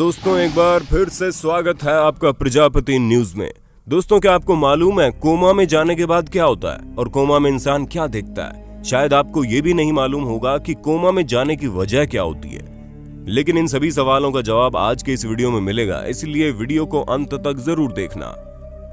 दोस्तों एक बार फिर से स्वागत है आपका प्रजापति न्यूज में। दोस्तों क्या आपको मालूम है कोमा में जाने के बाद क्या होता है और कोमा में इंसान क्या देखता है? शायद आपको ये भी नहीं मालूम होगा कि कोमा में जाने की वजह क्या होती है, लेकिन इन सभी सवालों का जवाब आज के इस वीडियो में मिलेगा, इसलिए वीडियो को अंत तक जरूर देखना।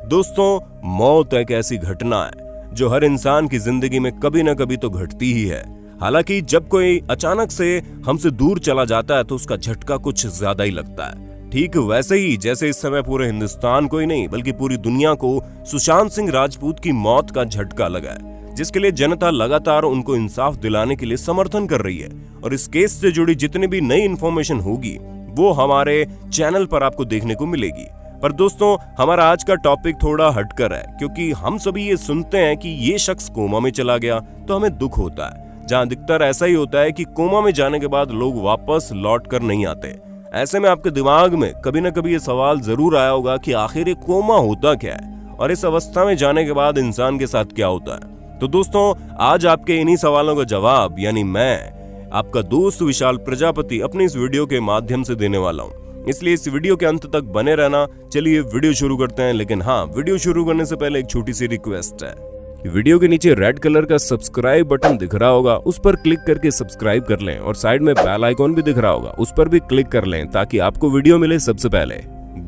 दोस्तों मौत एक ऐसी घटना है जो हर इंसान की जिंदगी में कभी न कभी तो घटती ही है। हालांकि जब कोई अचानक से हमसे दूर चला जाता है तो उसका झटका कुछ ज्यादा ही लगता है। ठीक वैसे ही जैसे इस समय पूरे हिंदुस्तान को ही नहीं बल्कि पूरी दुनिया को सुशांत सिंह राजपूत की मौत का झटका लगा है, जिसके लिए जनता लगातार उनको इंसाफ दिलाने के लिए समर्थन कर रही है। और इस केस से जुड़ी जितनी भी नई इंफॉर्मेशन होगी वो हमारे चैनल पर आपको देखने को मिलेगी। पर दोस्तों हमारा आज का टॉपिक थोड़ा हटकर है, क्योंकि हम सभी ये सुनते हैं कि ये शख्स कोमा में चला गया तो हमें दुख होता है। जहां अधिकतर ऐसा ही होता है कि कोमा में जाने के बाद लोग वापस लौट कर नहीं आते। ऐसे में आपके दिमाग में कभी न कभी ये सवाल जरूर आया होगा कि आखिर ये कोमा होता क्या है और इस अवस्था में जाने के बाद इंसान के साथ क्या होता है। तो दोस्तों आज आपके इन्हीं सवालों का जवाब यानी मैं आपका दोस्त विशाल प्रजापति अपनी इस वीडियो के माध्यम से देने वाला हूँ, इसलिए इस वीडियो के अंत तक बने रहना। चलिए वीडियो शुरू करते हैं, लेकिन हाँ वीडियो शुरू करने से पहले एक छोटी सी रिक्वेस्ट है। वीडियो के नीचे रेड कलर का सब्सक्राइब बटन दिख रहा होगा, उस पर क्लिक करके सब्सक्राइब कर लें और साइड में बेल आइकॉन भी दिख रहा होगा, उस पर भी क्लिक कर लें ताकि आपको वीडियो मिले सबसे पहले।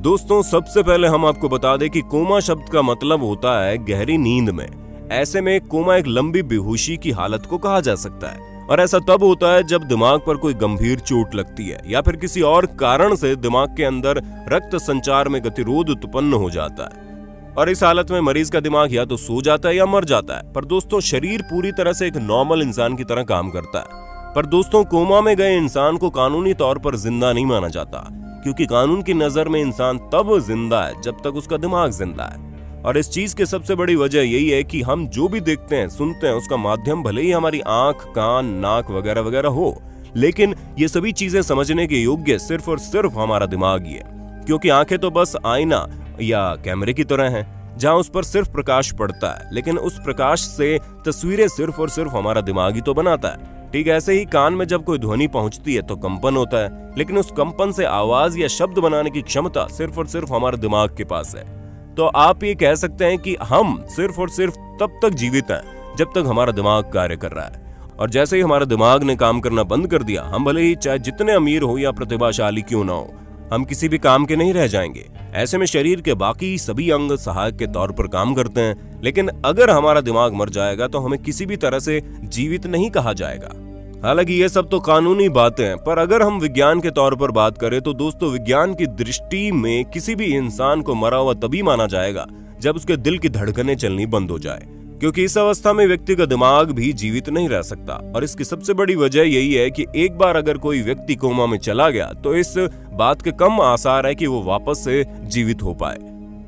दोस्तों सबसे पहले हम आपको बता दें कि कोमा शब्द का मतलब होता है गहरी नींद में। ऐसे में कोमा एक लंबी बेहोशी की हालत को कहा जा सकता है और ऐसा तब होता है जब दिमाग पर कोई गंभीर चोट लगती है या फिर किसी और कारण से दिमाग के अंदर रक्त संचार में गतिरोध उत्पन्न हो जाता है और इस हालत में मरीज का दिमाग या तो सो जाता है या मर जाता है। पर दोस्तों शरीर पूरी तरह से एक नॉर्मल इंसान की तरह काम करता है। पर दोस्तों कोमा में गए इंसान को कानूनी तौर पर जिंदा नहीं माना जाता, क्योंकि कानून की नजर में इंसान तब जिंदा है जब तक उसका दिमाग जिंदा है। और इस चीज की सबसे बड़ी वजह यही है कि हम जो भी देखते हैं सुनते हैं उसका माध्यम भले ही हमारी आंख, कान, नाक वगैरह वगैरह हो, लेकिन ये सभी चीजें समझने के योग्य सिर्फ और सिर्फ हमारा दिमाग ही है। क्योंकि आंखें तो बस आईना या कैमरे की तरह हैं, जहां उस पर सिर्फ प्रकाश पड़ता है, लेकिन उस प्रकाश से तस्वीरें सिर्फ और सिर्फ हमारा दिमाग ही तो बनाता है। ठीक ऐसे ही कान में जब कोई ध्वनि पहुंचती है तो कंपन होता है, लेकिन उस कंपन से आवाज या शब्द बनाने की क्षमता सिर्फ और सिर्फ हमारे दिमाग के पास है। तो आप ये कह सकते हैं कि हम सिर्फ और सिर्फ तब तक जीवित हैं जब तक हमारा दिमाग कार्य कर रहा है। और जैसे ही हमारा दिमाग ने काम करना बंद कर दिया, हम भले ही चाहे जितने अमीर हो या प्रतिभाशाली क्यों ना हो, हम किसी भी काम के नहीं रह जाएंगे। ऐसे में शरीर के बाकी सभी अंग सहायक के तौर पर काम करते हैं, लेकिन अगर हमारा दिमाग मर जाएगा तो हमें किसी भी तरह से जीवित नहीं कहा जाएगा। हालांकि ये सब तो कानूनी बातें हैं, पर अगर हम विज्ञान के तौर पर बात करें तो दोस्तों विज्ञान की दृष्टि में किसी भी इंसान को मरा हुआ तभी माना जाएगा जब उसके दिल की धड़कनें चलनी बंद हो जाए, क्योंकि इस अवस्था में व्यक्ति का दिमाग भी जीवित नहीं रह सकता। और इसकी सबसे बड़ी वजह यही है कि एक बार अगर कोई व्यक्ति कोमा में चला गया तो इस बात के कम आसार है कि वो वापस से जीवित हो पाए,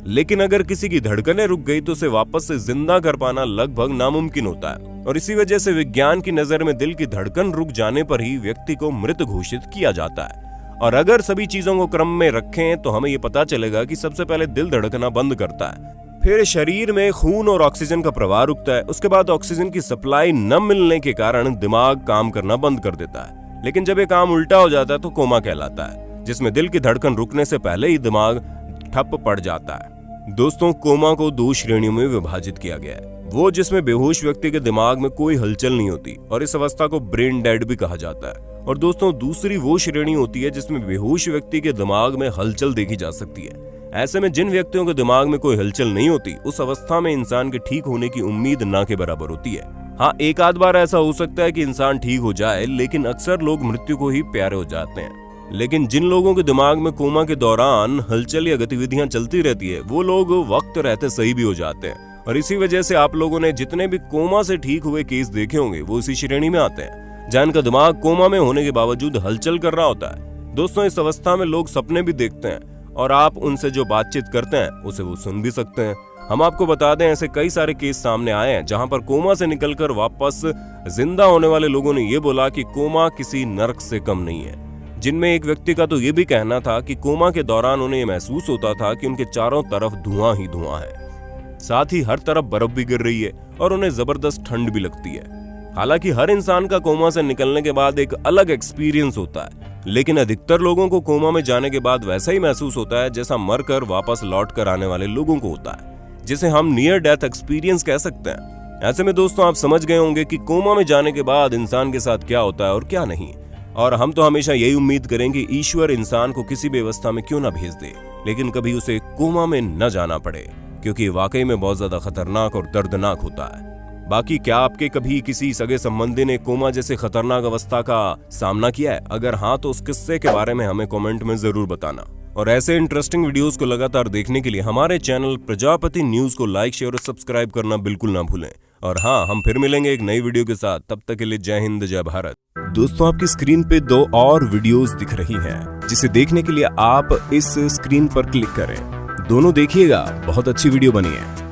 लेकिन अगर किसी की धड़कनें रुक गई तो उसे वापस से जिंदा कर पाना लगभग नामुमकिन होता है। और इसी वजह से विज्ञान की नजर में दिल की धड़कन रुक जाने पर ही व्यक्ति को मृत घोषित किया जाता है। और अगर सभी चीजों को क्रम में रखें तो हमें ये पता चलेगा कि सबसे पहले दिल धड़कना बंद करता है, फिर शरीर में खून और ऑक्सीजन का प्रवाह रुकता है, उसके बाद ऑक्सीजन की सप्लाई न मिलने के कारण दिमाग काम करना बंद कर देता है। लेकिन जब ये काम उल्टा हो जाता है तो कोमा कहलाता है, जिसमें दिल की धड़कन रुकने से पहले ही दिमाग ठप पड़ जाता है। दोस्तों कोमा को दो श्रेणियों में विभाजित किया गया है, वो जिसमें बेहोश व्यक्ति के दिमाग में कोई हलचल नहीं होती और इस अवस्था को ब्रेन डेड भी कहा जाता है। और दोस्तों दूसरी वो श्रेणी होती है जिसमें बेहोश व्यक्ति के दिमाग में हलचल देखी जा सकती है। ऐसे में जिन व्यक्तियों के दिमाग में कोई हलचल नहीं होती, उस अवस्था में इंसान के ठीक होने की उम्मीद ना के बराबर होती है। हाँ एक आध बार ऐसा हो सकता है कि इंसान ठीक हो जाए, लेकिन अक्सर लोग मृत्यु को ही प्यारे हो जाते हैं। लेकिन जिन लोगों के दिमाग में कोमा के दौरान हलचल या गतिविधियां चलती रहती है, वो लोग वक्त रहते सही भी हो जाते हैं। और इसी वजह से आप लोगों ने जितने भी कोमा से ठीक हुए केस देखे होंगे वो इसी श्रेणी में आते हैं, जहां इनका दिमाग कोमा में होने के बावजूद हलचल कर रहा होता है। दोस्तों इस अवस्था में लोग सपने भी देखते हैं और आप उनसे जो बातचीत करते हैं उसे वो सुन भी सकते हैं। हम आपको बता दें ऐसे कई सारे केस सामने आए हैं जहां पर कोमा से निकलकर वापस जिंदा होने वाले लोगों ने ये बोला कि कोमा किसी नर्क से कम नहीं है। जिनमें एक व्यक्ति का तो ये भी कहना था कि कोमा के दौरान उन्हें ये महसूस होता था कि उनके चारों तरफ धुआं ही धुआं है, साथ ही हर तरफ बर्फ भी गिर रही है और उन्हें जबरदस्त ठंड भी लगती है। हालांकि हर इंसान का कोमा से निकलने के बाद एक अलग एक्सपीरियंस होता है, लेकिन अधिकतर लोगों को कोमा में जाने के बाद वैसा ही महसूस होता है जैसा मरकर वापस लौट कर आने वाले लोगों को होता है, जिसे हम नियर डेथ एक्सपीरियंस कह सकते हैं। ऐसे में दोस्तों आप समझ गए होंगे कि कोमा में जाने के बाद इंसान के साथ क्या होता है और क्या नहीं। और हम तो हमेशा यही उम्मीद करेंगे ईश्वर इंसान को किसी भी अवस्था में क्यों ना भेज दे, लेकिन कभी उसे कोमा में न जाना पड़े, क्योंकि वाकई में बहुत ज्यादा खतरनाक और दर्दनाक होता है। बाकी क्या आपके कभी किसी सगे संबंधी ने कोमा जैसे खतरनाक अवस्था का सामना किया है? अगर हाँ तो उस किस्से के बारे में हमें कमेंट में जरूर बताना। और ऐसे इंटरेस्टिंग वीडियोस को लगातार देखने के लिए हमारे चैनल प्रजापति न्यूज को लाइक, शेयर और सब्सक्राइब करना बिल्कुल ना भूलें। और हाँ, हम फिर मिलेंगे एक नई वीडियो के साथ। तब तक के लिए जय हिंद, जय भारत। दोस्तों आपकी स्क्रीन पे 2 और वीडियोस दिख रही हैं, जिसे देखने के लिए आप इस स्क्रीन पर क्लिक करें। दोनों देखिएगा, बहुत अच्छी वीडियो बनी है।